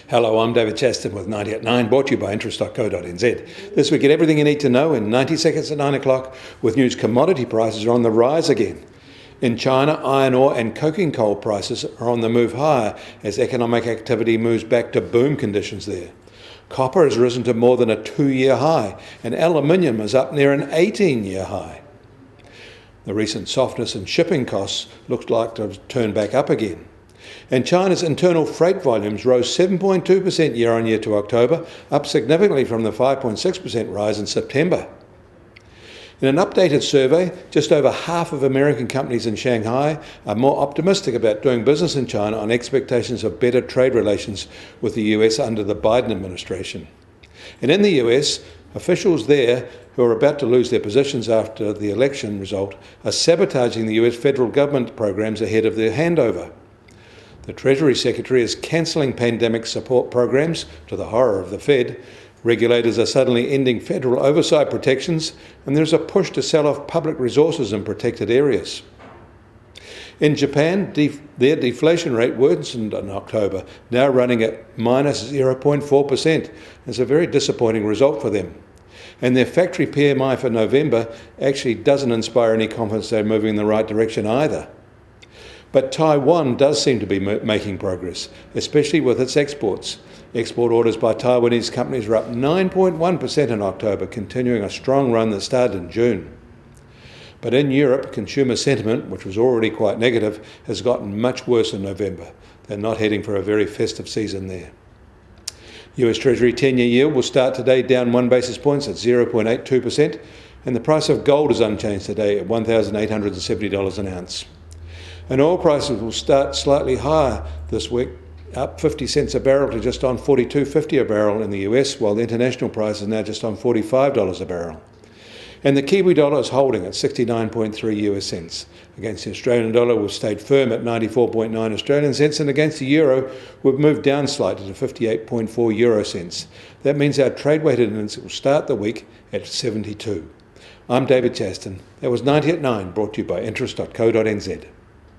Hello, I'm David Chaston with 90 at 9, brought to you by interest.co.nz. This week, get everything you need to know in 90 seconds at 9 o'clock with news. Commodity prices are on the rise again. In China, iron ore and coking coal prices are on the move higher as economic activity moves back to boom conditions there. Copper has risen to more than a 2-year high, and aluminium is up near an 18-year high. The recent softness in shipping costs looks like to have turned back up again. And China's internal freight volumes rose 7.2% year on year to October, up significantly from the 5.6% rise in September. In an updated survey, just over half of American companies in Shanghai are more optimistic about doing business in China on expectations of better trade relations with the US under the Biden administration. And in the US, officials there who are about to lose their positions after the election result are sabotaging the US federal government programs ahead of their handover. The Treasury Secretary is cancelling pandemic support programs, to the horror of the Fed. Regulators are suddenly ending federal oversight protections, and there's a push to sell off public resources in protected areas. In Japan, their deflation rate worsened in October, now running at minus 0.4%. It's a very disappointing result for them. And their factory PMI for November actually doesn't inspire any confidence they're moving in the right direction either. But Taiwan does seem to be making progress, especially with its exports. Export orders by Taiwanese companies are up 9.1% in October, continuing a strong run that started in June. But in Europe, consumer sentiment, which was already quite negative, has gotten much worse in November. They're not heading for a very festive season there. US Treasury 10-year yield will start today down 1 basis point at 0.82%, and the price of gold is unchanged today at $1,870 an ounce. And oil prices will start slightly higher this week, up 50 cents a barrel to just on $42.50 a barrel in the US, while the international price is now just on $45 a barrel. And the Kiwi dollar is holding at 69.3 US cents. Against the Australian dollar, we've stayed firm at 94.9 Australian cents, and against the euro, we've moved down slightly to 58.4 euro cents. That means our trade-weighted index will start the week at 72. I'm David Chaston. That was 90 at 9, brought to you by interest.co.nz.